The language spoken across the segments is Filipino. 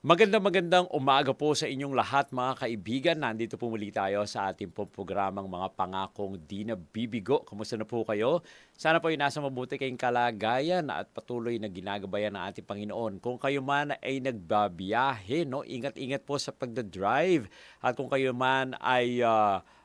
Magandang umaga po sa inyong lahat mga kaibigan. Nandito po muli tayo sa ating pong programang Mga Pangakong Di Nabibigo. Kamusta na po kayo? Sana po ay nasa mabuti kayong kalagayan at patuloy na ginagabayan ng ating Panginoon. Kung kayo man ay nagbabiyahe, no, ingat-ingat po sa pagdadrive. At kung kayo man ay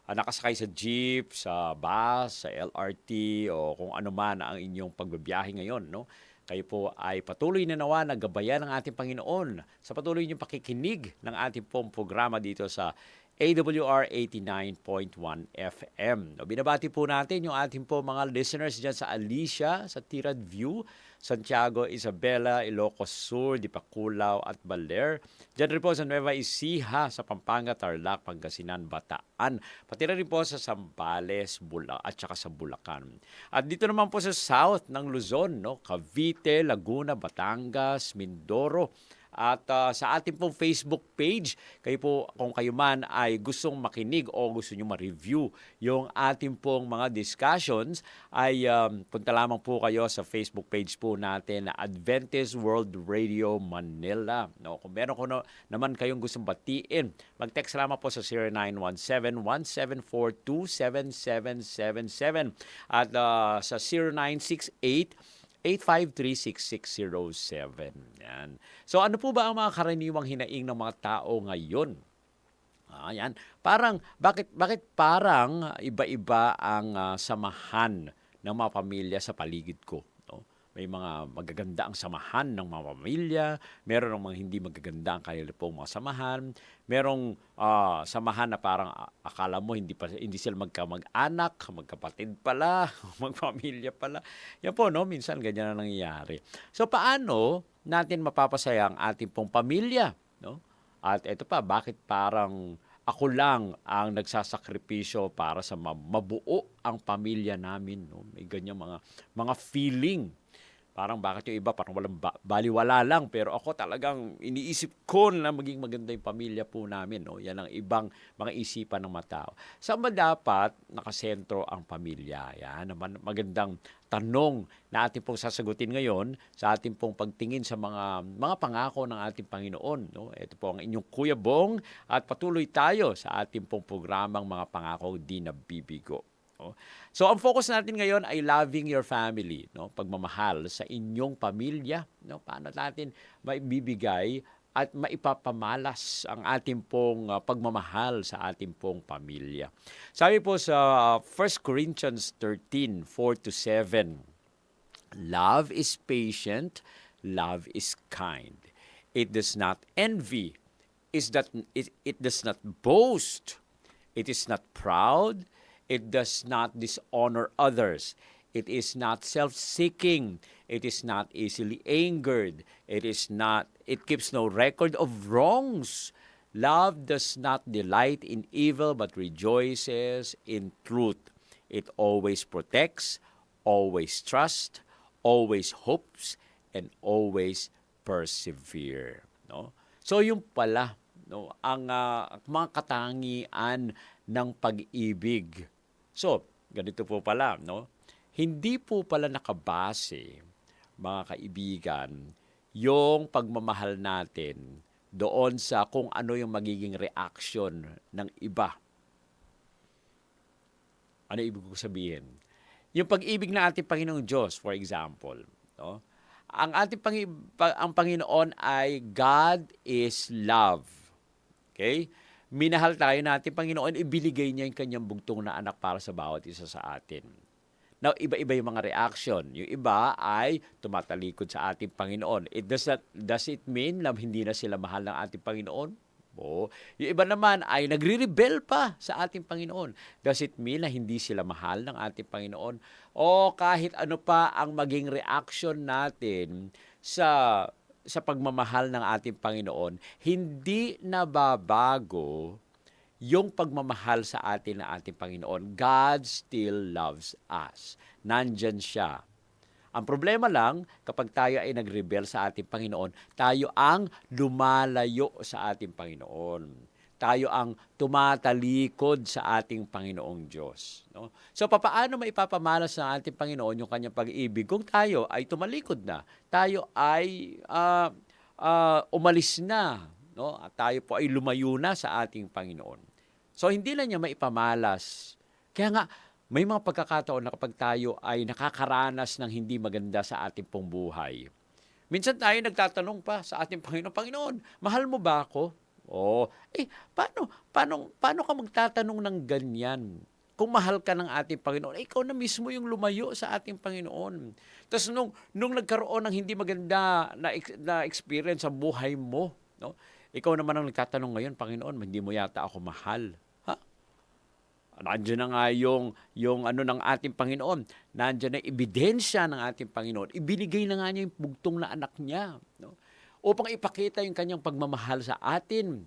nakasakay sa jeep, sa bus, sa LRT o kung ano man ang inyong pagbabiyahe ngayon, no? Kayo po ay patuloy na nawa na gabayan ng ating Panginoon sa patuloy niyong pakikinig ng ating pong programa dito sa AWR 89.1 FM. Binabati po natin yung ating po mga listeners dyan sa Alicia, sa Tirad View, Santiago, Isabela, Ilocos Sur, Dipaculaw at Baler. Diyan rin po sa Nueva Ecija, sa Pampanga, Tarlac, Pangasinan, Bataan. Pati rin po sa Zambales, at saka sa Bulacan. At dito naman po sa south ng Luzon, no? Cavite, Laguna, Batangas, Mindoro. At sa ating pong Facebook page, kayo po, kung kayo man ay gustong makinig o gusto nyo ma-review yung ating pong mga discussions, ay punta lamang po kayo sa Facebook page po natin na Adventist World Radio Manila. No, kung meron ko naman kayong gustong batiin, mag-text lamang po sa 0917-174-27777 at sa 0968 853-6607. Yan. So ano po ba ang mga karaniwang hinaing ng mga tao ngayon? Yan. Bakit parang iba-iba ang samahan ng mga pamilya sa paligid ko? No? May mga magaganda ang samahan ng mga pamilya, meron ng mga hindi magaganda ang kanila pong mga samahan, merong samahan na parang akala mo hindi sila magkamag-anak, magkapatid pala, magpamilya pala. Yan po, no? Minsan ganyan na nangyayari. So paano natin mapapasaya ang ating pong pamilya, no? At ito pa, bakit parang ako lang ang nagsasakripisyo para sa mabuo ang pamilya namin, no? May ganyan mga feeling. Parang bakit yung iba parang walang baliwala lang, pero ako talagang iniisip ko na maging maganda yung pamilya po namin, no? Yan ang ibang mga isipan ng mga tao. Saan ba dapat nakasentro ang pamilya? Yan naman magandang tanong na ating pong sasagutin ngayon sa ating pong pagtingin sa mga pangako ng ating Panginoon, no? Ito po ang inyong Kuya Bong at patuloy tayo sa ating pong programang Mga Pangako Di Nabibigo. No? So ang focus natin ngayon ay loving your family, no? Pagmamahal sa inyong pamilya, no? Paano natin maibibigay at maipapamalas ang ating pong pagmamahal sa ating pong pamilya. Sabi po sa 1 Corinthians 13:4-7, love is patient, love is kind. It does not envy, it does not boast, it is not proud, it does not dishonor others. It is not self-seeking. It is not easily angered. It keeps no record of wrongs. Love does not delight in evil but rejoices in truth. It always protects, always trusts, always hopes, and always persevere. No? So yung pala, no, ang mga katangian ng pag-ibig. So, ganito po pala, no? Hindi po pala nakabase, mga kaibigan, yung pagmamahal natin doon sa kung ano yung magiging reaction ng iba. Ano ibig ko sabihin? Yung pag-ibig ng ating Panginoong Diyos, for example, no? Ang Panginoon ay God is love. Okay? Minahal tayo natin, Panginoon, ibinigay niya yung kanyang bugtong na anak para sa bawat isa sa atin. Now, iba-iba yung mga reaction. Yung iba ay tumatalikod sa ating Panginoon. Does it mean na hindi na sila mahal ng ating Panginoon? Oo. Yung iba naman ay nagre-rebel pa sa ating Panginoon. Does it mean na hindi sila mahal ng ating Panginoon? O kahit ano pa ang maging reaction natin sa pagmamahal ng ating Panginoon, hindi nababago yung pagmamahal sa atin ng ating Panginoon. God still loves us. Nandyan siya. Ang problema lang, kapag tayo ay nag-rebel sa ating Panginoon, tayo ang lumalayo sa ating Panginoon. Tayo ang tumatalikod sa ating Panginoong Diyos. No? So, papaano maipapamalas sa ating Panginoon yung kanyang pag-ibig kung tayo ay tumalikod na? Tayo ay umalis na, no? At tayo po ay lumayo na sa ating Panginoon. So hindi na niya maipamalas. Kaya nga may mga pagkakataon na kapag tayo ay nakakaranas ng hindi maganda sa ating pong buhay. Minsan tayo nagtatanong pa sa ating Panginoon, Panginoon, mahal mo ba ako? Oh, paano ka magtatanong ng ganyan? Kung mahal ka ng ating Panginoon, ikaw na mismo yung lumayo sa ating Panginoon. Tapos nung nagkaroon ng hindi maganda na experience sa buhay mo, no? Ikaw naman ang nagtatanong ngayon, Panginoon, hindi mo yata ako mahal. Ha? Nandiyan na nga yung ano ng ating Panginoon. Nandiyan na ebidensya ng ating Panginoon. Ibinigay na nga niya yung bugtong na anak niya, no? Upang ipakita yung kanyang pagmamahal sa atin.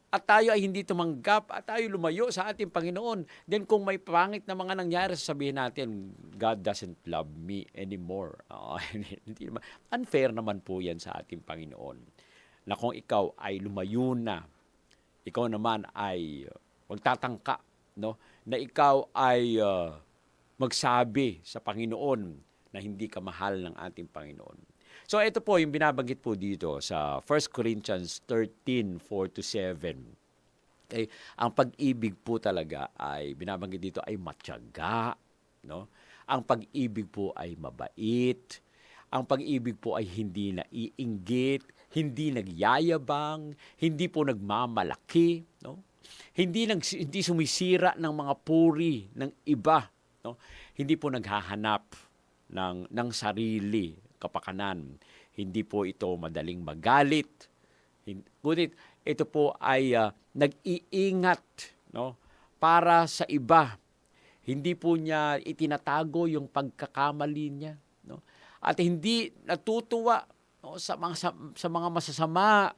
At tayo ay hindi tumanggap at tayo lumayo sa ating Panginoon. Then kung may pangit na mga nangyari, sabihin natin, God doesn't love me anymore. Hindi naman. Unfair naman po yan sa ating Panginoon. Na kung ikaw ay lumayo na, ikaw naman ay magtatangka, no? Na ikaw ay magsabi sa Panginoon na hindi ka mahal ng ating Panginoon. So ito po yung binabanggit po dito sa 1 Corinthians 13:4-7. Okay? Ang pag-ibig po talaga ay binabanggit dito ay matyaga, no? Ang pag-ibig po ay mabait. Ang pag-ibig po ay hindi naiinggit, hindi nagyayabang, hindi po nagmamalaki, no? Hindi sumisira ng mga puri ng iba, no? Hindi po naghahanap ng sarili, kapakanan. Hindi po ito madaling magalit. Ngunit ito po ay nag-iingat, no? Para sa iba. Hindi po niya itinatago yung pagkakamali niya, no? At hindi natutuwa, no, sa mga masasama.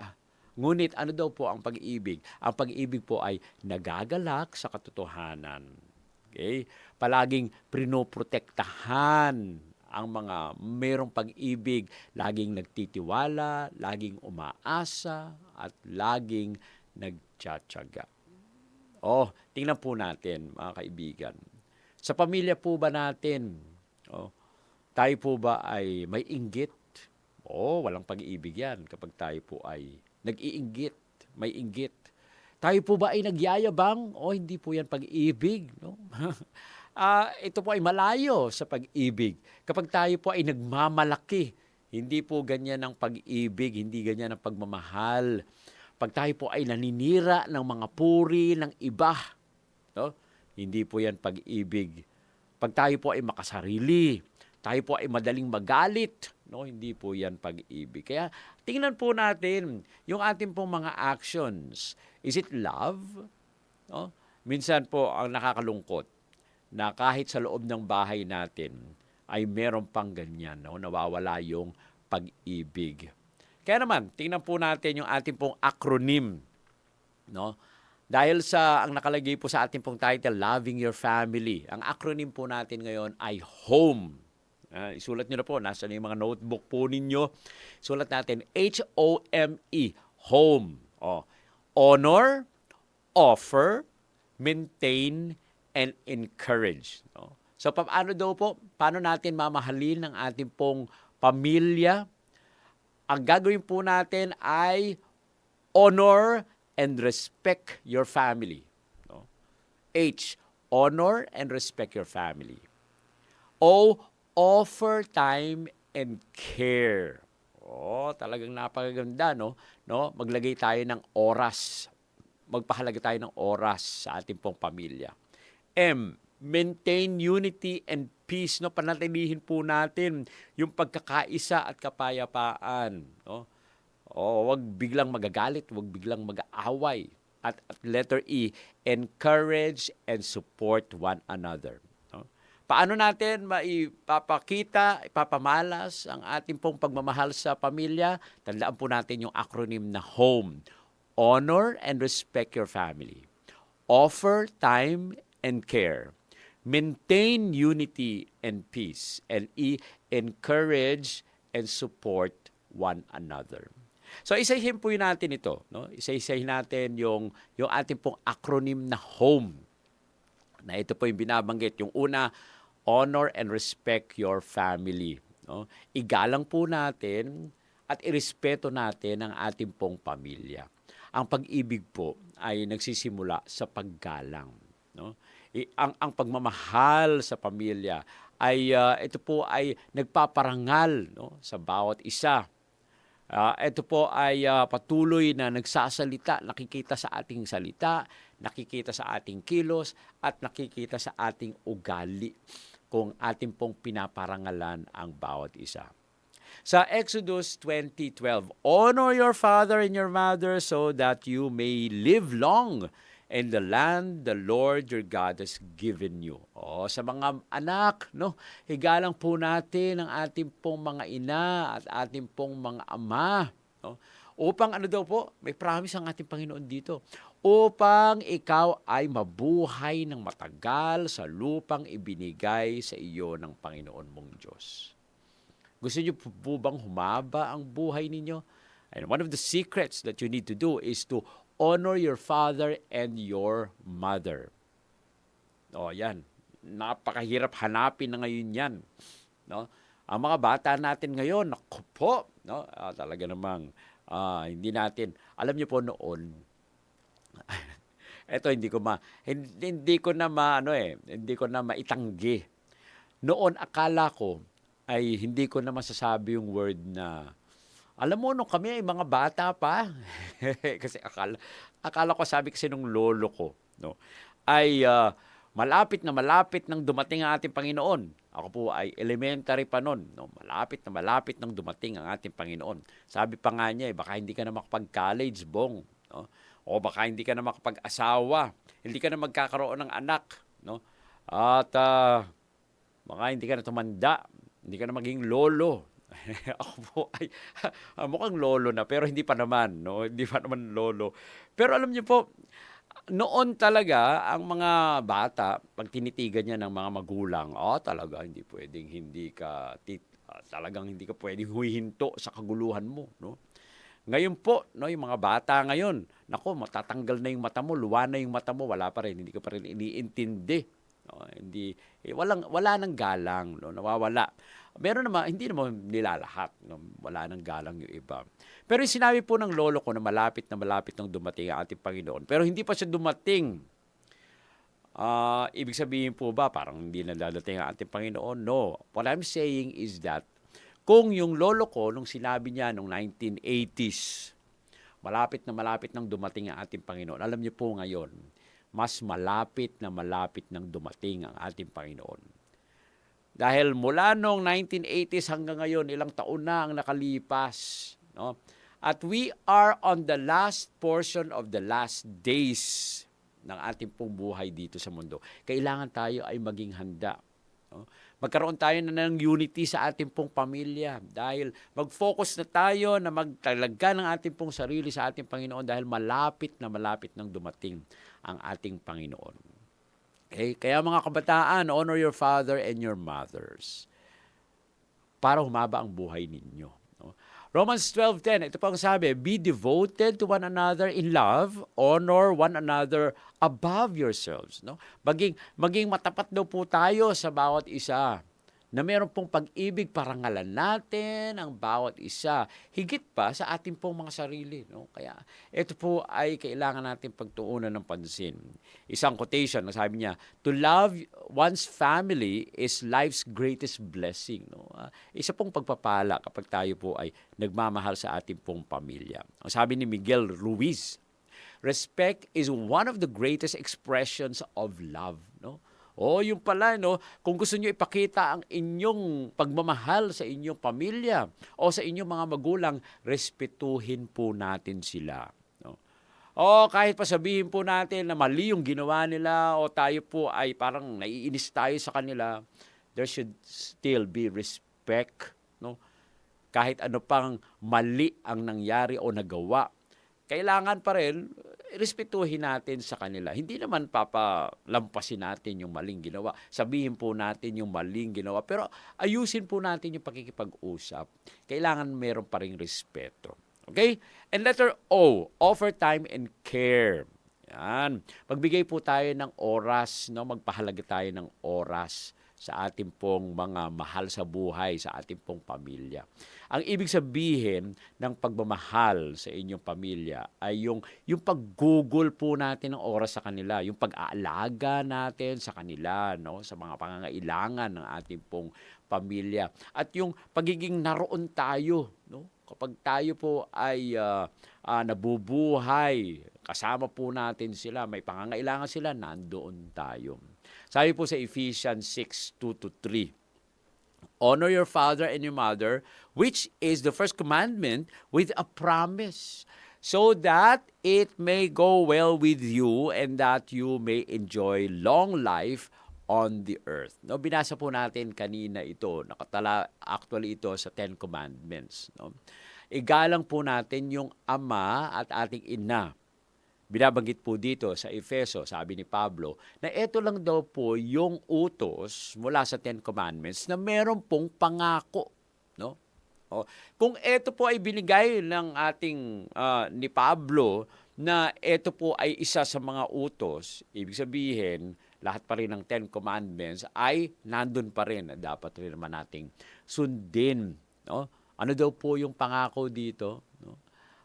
Ngunit ano daw po ang pag-ibig? Ang pag-ibig po ay nagagalak sa katotohanan. Okay? Palaging prinoprotektahan ang mga mayroong pag-ibig, laging nagtitiwala, laging umaasa, at laging nagtsatsaga. Tingnan po natin, mga kaibigan. Sa pamilya po ba natin, tayo po ba ay may inggit? Walang pag-ibig yan kapag tayo po ay nag-iinggit, may inggit. Tayo po ba ay nagyayabang? Hindi po yan pag-ibig, no? Ito po ay malayo sa pag-ibig. Kapag tayo po ay nagmamalaki, hindi po ganyan ang pag-ibig, hindi ganyan ang pagmamahal. Pag tayo po ay naninira ng mga puri ng iba, no? Hindi po yan pag-ibig. Pag tayo po ay makasarili, tayo po ay madaling magalit, no? Hindi po yan pag-ibig. Kaya tingnan po natin yung ating pong mga actions. Is it love? No? Minsan po ang nakakalungkot na kahit sa loob ng bahay natin ay meron pang ganyan, no? Nawawala yung pag-ibig. Kaya naman, tingnan po natin yung ating pong acronym, no? Dahil sa ang nakalagay po sa ating pong title, Loving Your Family. Ang acronym po natin ngayon ay HOME. Isulat nyo na po, nasa yung mga notebook po ninyo. Sulat natin, HOME, HOME. Honor, offer, maintain, and encourage. No? So, paano daw po? Paano natin mamahalin ng ating pong pamilya? Ang gagawin po natin ay honor and respect your family. No? H, honor and respect your family. O, offer time and care. Talagang napakaganda, no? Maglagay tayo ng oras. Magpahalaga tayo ng oras sa ating pong pamilya. M, maintain unity and peace, no? Panatilihin po natin yung pagkakaisa at kapayapaan, no? Wag biglang magagalit, wag biglang mag-aaway. At letter E, encourage and support one another. No? Paano natin ipapamalas ang ating pong pagmamahal sa pamilya? Tandaan po natin yung acronym na HOME. Honor and respect your family. Offer time and care. Maintain unity and peace. And E, encourage and support one another. So, isa-isahin po natin ito. No? Isa-isahin natin yung ating pong acronym na HOME. Na ito po yung binabanggit. Yung una, honor and respect your family. No? Igalang po natin at irespeto natin ang ating pong pamilya. Ang pag-ibig po ay nagsisimula sa paggalang, no? Ang pagmamahal sa pamilya ay ito po ay nagpaparangal, no, sa bawat isa. Ito po ay patuloy na nagsasalita, nakikita sa ating salita, nakikita sa ating kilos, at nakikita sa ating ugali kung ating pong pinaparangalan ang bawat isa. Sa Exodus 20:12, honor your father and your mother so that you may live long in the land the Lord your God has given you. Sa mga anak, no, higalang po natin ang ating pong mga ina at ating pong mga ama, no? Upang ano daw po, may promise ang ating Panginoon dito, upang ikaw ay mabuhay ng matagal sa lupang ibinigay sa iyo ng Panginoon mong Diyos. Gusto niyo po bang humaba ang buhay ninyo? And one of the secrets that you need to do is to honor your father and your mother. Yan. Napakahirap hanapin na ngayon yan. No? Ang mga bata natin ngayon, naku po, no? Talaga namang hindi natin, alam niyo po noon, eto hindi ko na maitanggi. Noon akala ko ay hindi ko na masasabi yung word na, alam mo, nung kami ay mga bata pa, kasi akala ko, sabi kasi nung lolo ko, no, ay malapit nang dumating ang ating Panginoon. Ako po ay elementary pa noon, no, malapit nang dumating ang ating Panginoon. Sabi pa nga niya, baka hindi ka na makapag-college, Bong, no? O baka hindi ka na makapag-asawa, hindi ka na magkakaroon ng anak, no? At baka hindi ka na tumanda, hindi ka na maging lolo. Ako po ay mukhang lolo na, pero hindi pa naman, no? Hindi pa naman lolo. Pero alam niyo po, noon talaga ang mga bata, pag tinitigan niya ng mga magulang, talaga hindi pwedeng talagang hindi ka pwedeng huhinto sa kaguluhan mo, no? Ngayon po, no, yung mga bata ngayon, nako, matatanggal na yung mata mo, luwa na yung mata mo, wala pa rin, hindi ka pa rin iniintindi. No, wala nang galang, no, nawawala. Meron naman, hindi naman nilalahat, no, wala nang galang yung iba. Pero yung sinabi po ng lolo ko na malapit nang dumating ang ating Panginoon, pero hindi pa siya dumating. Ibig sabihin po ba parang hindi na dadating ang ating Panginoon? No. What I'm saying is that kung yung lolo ko nung sinabi niya nung 1980s, malapit nang dumating ang ating Panginoon, alam niyo po ngayon, mas malapit nang dumating ang ating Panginoon. Dahil mula noong 1980s hanggang ngayon, ilang taon na ang nakalipas, no? At we are on the last portion of the last days ng ating pong buhay dito sa mundo. Kailangan tayo ay maging handa, no? Magkaroon tayo na ng unity sa ating pong pamilya dahil mag-focus na tayo na magtalaga ng ating pong sarili sa ating Panginoon dahil malapit nang dumating ang ating Panginoon. Okay? Kaya mga kabataan, honor your father and your mothers para humaba ang buhay ninyo. No? Romans 12:10, ito pang sabi, be devoted to one another in love, honor one another above yourselves. No? Maging matapat daw po tayo sa bawat isa, na meron pong pag-ibig, parangalan natin ang bawat isa, higit pa sa ating pong mga sarili. No? Kaya ito po ay kailangan natin pagtuunan ng pansin. Isang quotation, sabi niya, to love one's family is life's greatest blessing. No? Isa pong pagpapala kapag tayo po ay nagmamahal sa ating pong pamilya. Ang sabi ni Miguel Ruiz, respect is one of the greatest expressions of love. No? Yung pala, no, kung gusto niyo ipakita ang inyong pagmamahal sa inyong pamilya o sa inyong mga magulang, respetuhin po natin sila. No? Kahit pa sabihin po natin na mali yung ginawa nila o tayo po ay parang naiinis tayo sa kanila, there should still be respect. No? Kahit ano pang mali ang nangyari o nagawa, kailangan pa rin respetuhin natin sa kanila. Hindi naman papalampasin natin yung maling ginawa. Sabihin po natin yung maling ginawa. Pero ayusin po natin yung pakikipag-usap. Kailangan meron pa ring respeto. Okay? And letter O, offer time and care. Yan. Magbigay po tayo ng oras, no? Magpahalaga tayo ng oras sa ating pong mga mahal sa buhay, sa ating pong pamilya. Ang ibig sabihin ng pagmamahal sa inyong pamilya ay yung paggugol po natin ng oras sa kanila, yung pag-aalaga natin sa kanila, no, sa mga pangangailangan ng ating pong pamilya. At yung pagiging naroon tayo, no? Kapag tayo po ay nabubuhay, kasama po natin sila, may pangangailangan sila, nandoon tayo. Sabi po sa Ephesians 6:2-3, honor your father and your mother, which is the first commandment with a promise, so that it may go well with you and that you may enjoy long life on the earth. No, binasa po natin kanina ito, nakatala actually ito sa Ten Commandments. No? Igalang po natin yung ama at ating ina. Binabanggit po dito sa Efeso, sabi ni Pablo, na ito lang daw po yung utos mula sa Ten Commandments na meron pong pangako. No? O, kung ito po ay binigay ng ating ni Pablo na ito po ay isa sa mga utos, ibig sabihin, lahat pa rin ng Ten Commandments ay nandun pa rin na dapat rin naman nating sundin. No? Ano daw po yung pangako dito? No?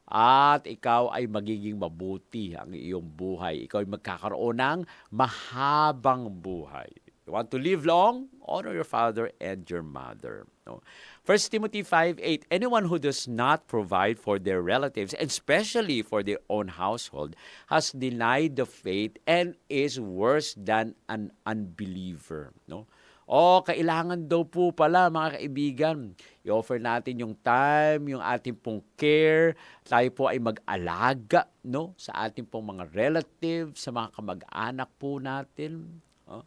At ikaw ay magiging mabuti ang iyong buhay. Ikaw ay magkakaroon ng mahabang buhay. You want to live long? Honor your father and your mother. No? 1 Timothy 5:8, anyone who does not provide for their relatives, and especially for their own household, has denied the faith and is worse than an unbeliever. No? Kailangan daw po pala mga kaibigan, i-offer natin yung time, yung ating pong care, tayo po ay mag-alaga, no, sa ating pong mga relatives, sa mga kamag-anak po natin. Oh.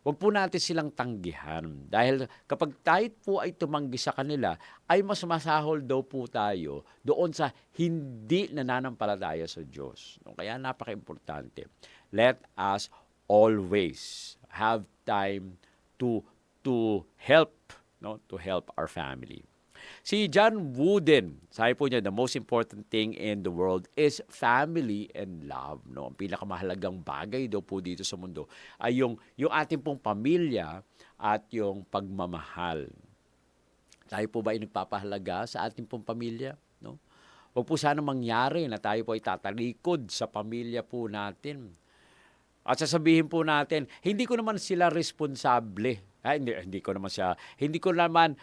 Huwag po natin silang tanggihan. Dahil kapag tayo po ay tumanggi sa kanila, ay mas masahol daw po tayo doon sa hindi nananampalataya sa Diyos. No? Kaya napaka-importante. Let us always have time to help, no, to help our family. Si John Wooden, sabi po niya, the most important thing in the world is family and love. No? Ang pinakamahalagang bagay daw po dito sa mundo ay yung ating pong pamilya at yung pagmamahal. Tayo po ba ay nagpapahalaga sa ating pong pamilya? No? Huwag po sana mangyari na tayo po ay tatalikod sa pamilya po natin. At sasabihin po natin, hindi ko naman sila responsable. Hindi ko naman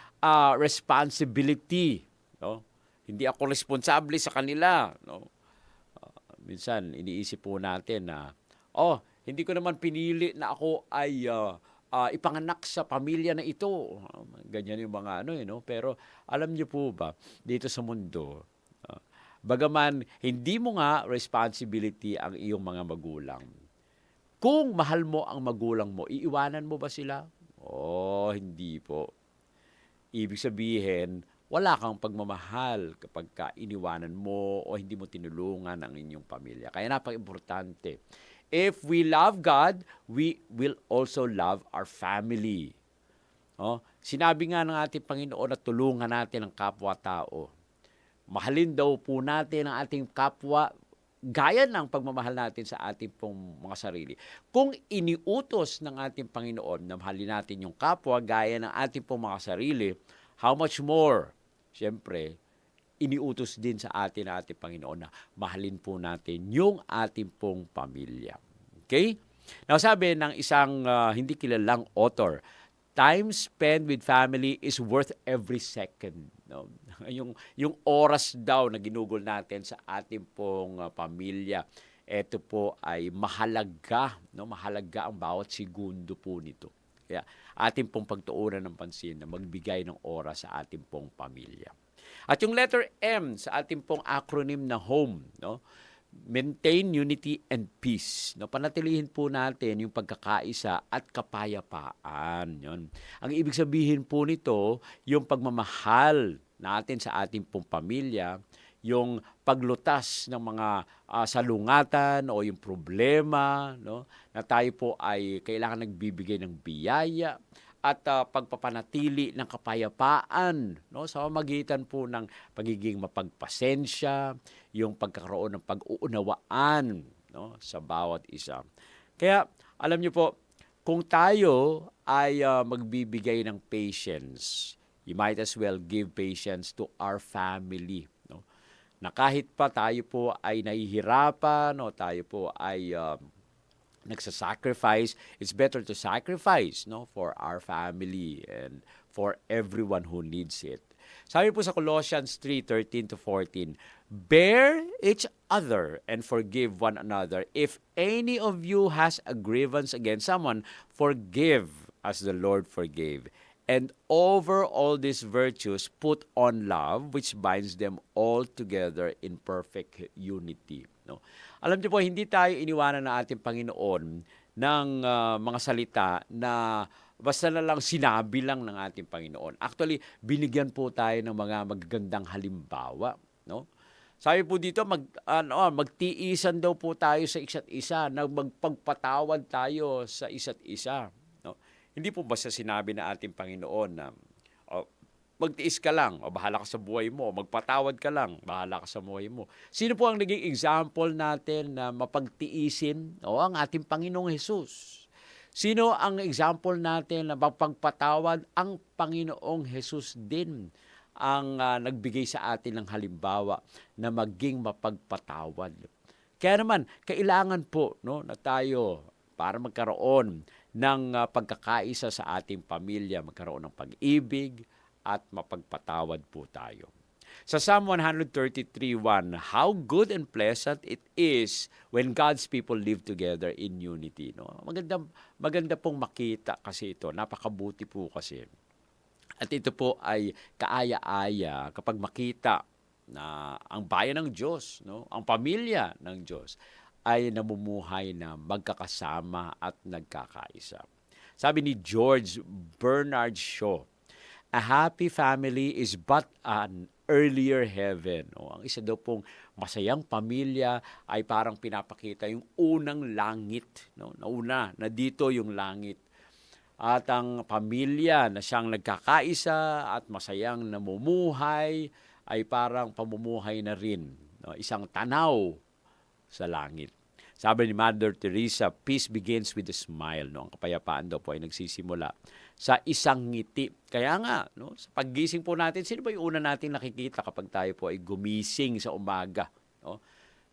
responsibility, no? Hindi ako responsable sa kanila, no? Minsan iniisip po natin na hindi ko naman pinili na ako ay ipanganak sa pamilya na ito. Ganyan yung mga no? Pero alam niyo po ba, dito sa mundo, bagaman hindi mo nga responsibility ang iyong mga magulang, kung mahal mo ang magulang mo, iiwanan mo ba sila? Hindi po. Ibig sabihin, wala kang pagmamahal kapag iniwanan mo o hindi mo tinulungan ang inyong pamilya. Kaya napaka-importante. If we love God, we will also love our family. Sinabi nga ng ating Panginoon na tulungan natin ang kapwa-tao. Mahalin daw po natin ang ating kapwa gaya ng pagmamahal natin sa ating pong mga sarili. Kung iniutos ng ating Panginoon na mahalin natin yung kapwa gaya ng ating pong mga sarili, how much more, siyempre, iniutos din sa ating Panginoon na mahalin po natin yung ating pong pamilya. Okay? Now, sabi ng isang hindi kilalang author, time spent with family is worth every second. No? Yung oras daw na ginugol natin sa ating pong pamilya, ito po ay mahalaga, no? Mahalaga ang bawat segundo po nito. Kaya ating pong pagtuunan ng pansin na magbigay ng oras sa ating pong pamilya. At yung letter M sa ating pong acronym na HOME, no? Maintain unity and peace. No, panatilihin po natin yung pagkakaisa at kapayapaan. Yun. Ang ibig sabihin po nito, yung pagmamahal natin sa ating pong pamilya, yung paglutas ng mga salungatan o yung problema, no, na tayo po ay kailangan nagbibigay ng biyaya at pagpapanatili ng kapayapaan, no, sa pamamagitan po ng pagiging mapagpasensya, yung pagkakaroon ng pag-uunawaan, no, sa bawat isa. Kaya alam niyo po, kung tayo ay magbibigay ng patience, you might as well give patience to our family, no? Na kahit pa tayo po ay nahihirapan o tayo po ay nagsa-sacrifice, it's better to sacrifice, no, for our family and for everyone who needs it. Sabi po sa Colossians 3:13 to 14, bear each other and forgive one another. If any of you has a grievance against someone, forgive as the Lord forgave. And over all these virtues, put on love, which binds them all together in perfect unity. No? Alam niyo po, hindi tayo iniwanan ng ating Panginoon ng mga salita na basta na lang sinabi lang ng ating Panginoon. Actually, binigyan po tayo ng mga magagandang halimbawa. No? Sabi po dito, magtiisan daw po tayo sa isa't isa, na magpagpatawad tayo sa isa't isa. No? Hindi po basta sinabi na ating Panginoon na magtiis ka lang, o bahala ka sa buhay mo, magpatawad ka lang, bahala ka sa buhay mo. Sino po ang naging example natin na mapagtiisin? O ang ating Panginoong Hesus. Sino ang example natin na mapagpatawad? Ang Panginoong Hesus din ang nagbigay sa atin ng halimbawa na maging mapagpatawad. Kaya naman, kailangan po, no, na tayo para magkaroon ng pagkakaisa sa ating pamilya, magkaroon ng pag-ibig, at mapagpatawad po tayo. Sa Psalm 133:1, how good and pleasant it is when God's people live together in unity. No? Maganda pong makita kasi ito. Napakabuti po kasi. At ito po ay kaaya-aya kapag makita na ang bayan ng Diyos, no? Ang pamilya ng Diyos ay namumuhay na magkakasama at nagkakaisa. Sabi ni George Bernard Shaw, a happy family is but an earlier heaven. O, ang isa daw pong masayang pamilya ay parang pinapakita yung unang langit. No? Na dito yung langit. At ang pamilya na siyang nagkakaisa at masayang namumuhay ay parang pamumuhay na rin. No? Isang tanaw sa langit. Sabi ni Mother Teresa, peace begins with a smile. No? Ang kapayapaan daw po ay nagsisimula sa isang ngiti. Kaya nga, no, sa paggising po natin, sino ba yung una natin nakikita kapag tayo po ay gumising sa umaga? No?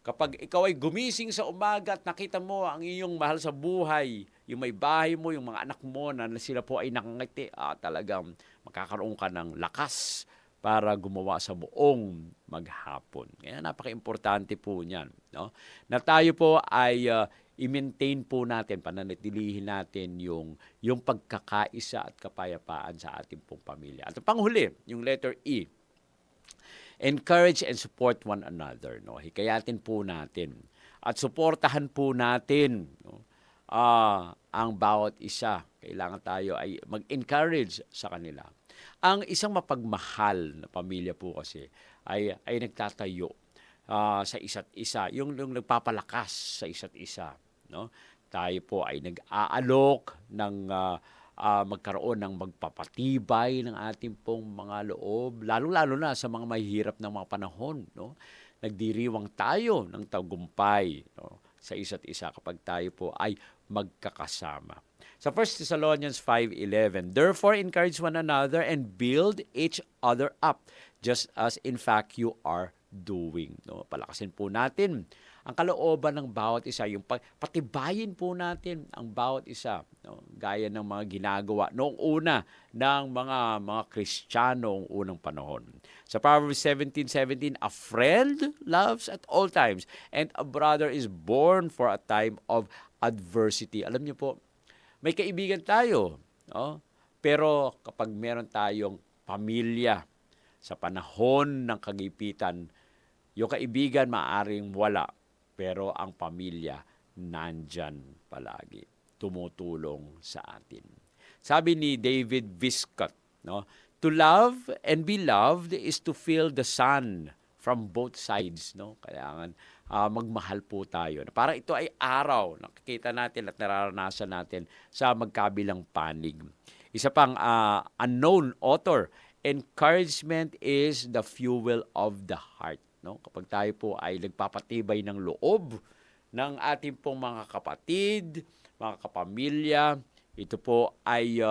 Kapag ikaw ay gumising sa umaga at nakita mo ang iyong mahal sa buhay, yung may bahay mo, yung mga anak mo na sila po ay nakangiti, talagang makakaroon ka ng lakas para gumawa sa buong maghapon. Kaya napaka-importante po niyan. No? Na tayo po ay i-maintain po natin, pananatilihin natin yung pagkakaisa at kapayapaan sa ating pong pamilya. At panghuli, yung letter E, encourage and support one another. No? Hikayatin po natin at suportahan po natin, no? Ang bawat isa. Kailangan tayo ay mag-encourage sa kanila. Ang isang mapagmahal na pamilya po kasi ay nagtatayo sa isa't isa, yung nagpapalakas sa isa't isa. No? Tayo po ay nag-aalok ng magkaroon ng magpapatibay ng ating pong mga loob, lalo-lalo na sa mga mahihirap ng mga panahon. No? Nagdiriwang tayo ng tagumpay, no, sa isa't isa kapag tayo po ay magkakasama. Sa 1 Thessalonians 5:11, therefore encourage one another and build each other up, just as in fact you are doing. No? Palakasin po natin ang kalooban ng bawat isa, yung patibayin po natin ang bawat isa, no? Gaya ng mga ginagawa noong una ng mga Kristiyano noong unang panahon. Sa Proverbs 17:17, a friend loves at all times, and a brother is born for a time of adversity. Alam niyo po, may kaibigan tayo, no? Pero kapag meron tayong pamilya sa panahon ng kagipitan, yung kaibigan maaring wala, pero ang pamilya nandyan palagi, tumutulong sa atin. Sabi ni David Viscott, no, to love and be loved is to feel the sun from both sides. No? Kailangan magmahal po tayo. Para ito ay araw, nakikita natin at nararanasan natin sa magkabilang panig. Isa pang unknown author, encouragement is the fuel of the heart. No? Kapag tayo po ay nagpapatibay ng loob ng ating pong mga kapatid, mga kapamilya, Ito po ay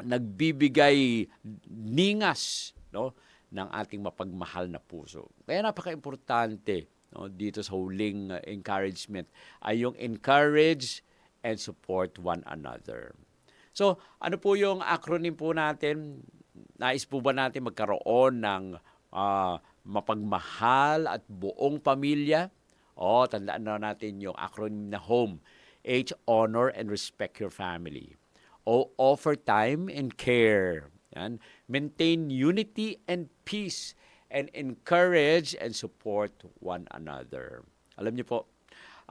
nagbibigay ningas, no, ng ating mapagmahal na puso. Kaya napaka-importante, no, dito sa huling encouragement ay yung encourage and support one another. So, ano po yung acronym po natin? Nais po ba natin magkaroon ng mapagmahal at buong pamilya? O, tandaan na natin yung acronym na HOME. H, honor and respect your family. O, offer time and care. Yan. Maintain unity and peace. And encourage and support one another. Alam niyo po,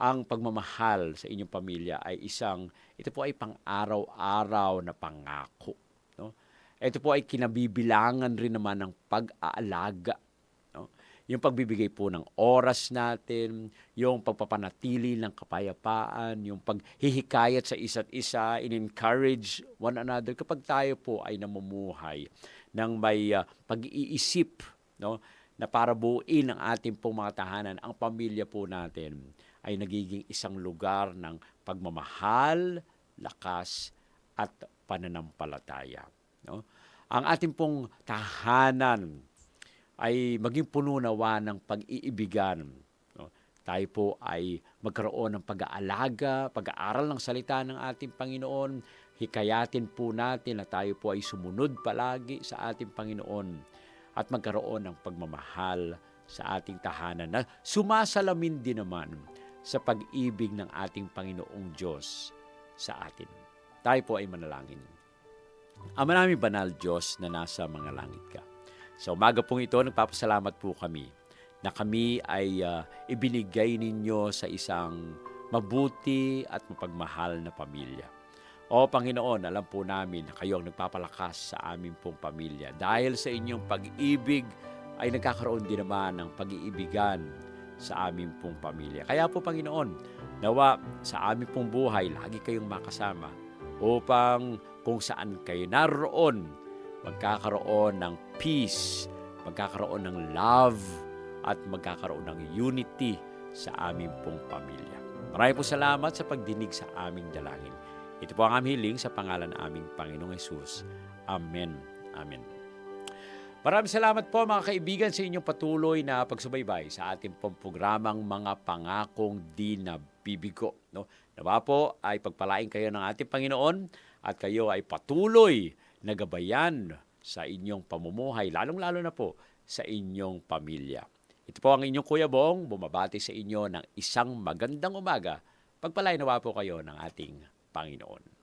ang pagmamahal sa inyong pamilya ay ito po ay pang-araw-araw na pangako. No? Ito po ay kinabibilangan rin naman ng pag-aalaga. No? Yung pagbibigay po ng oras natin, yung pagpapanatili ng kapayapaan, yung paghihikayat sa isa't isa, in-encourage one another kapag tayo po ay namumuhay ng may pag-iisip, no? Na para buuin ang ating pong mga tahanan, ang pamilya po natin ay nagiging isang lugar ng pagmamahal, lakas, at pananampalataya. No? Ang ating pong tahanan ay maging puno nawa ng pag-iibigan. No? Tayo po ay magkaroon ng pag-aalaga, pag-aaral ng salita ng ating Panginoon. Hikayatin po natin na tayo po ay sumunod palagi sa ating Panginoon at magkaroon ng pagmamahal sa ating tahanan na sumasalamin din naman sa pag-ibig ng ating Panginoong Diyos sa atin. Tayo po ay manalangin. Ama naming banal Diyos na nasa mga langit ka. Sa umaga pong ito, nagpapasalamat po kami na kami ay ibinigay ninyo sa isang mabuti at mapagmahal na pamilya. O Panginoon, alam po namin na kayo ang nagpapalakas sa aming pong pamilya. Dahil sa inyong pag-ibig ay nagkakaroon din naman ng pag-iibigan sa aming pong pamilya. Kaya po Panginoon, nawa sa aming pong buhay, lagi kayong makasama upang kung saan kayo naroon, magkakaroon ng peace, magkakaroon ng love, at magkakaroon ng unity sa aming pong pamilya. Maraming po salamat sa pagdinig sa aming dalangin. Ito po ang aming hiling sa pangalan ng aming Panginoong Hesus. Amen. Amen. Maraming salamat po mga kaibigan sa inyong patuloy na pagsubaybay sa ating pong programang Mga Pangakong Di Nabibigo. No? Nawa po ay pagpalain kayo ng ating Panginoon at kayo ay patuloy na gabayan sa inyong pamumuhay, lalong-lalo na po sa inyong pamilya. Ito po ang inyong Kuya Bong, bumabati sa inyo ng isang magandang umaga. Pagpalain nawa po kayo ng ating Panginoon.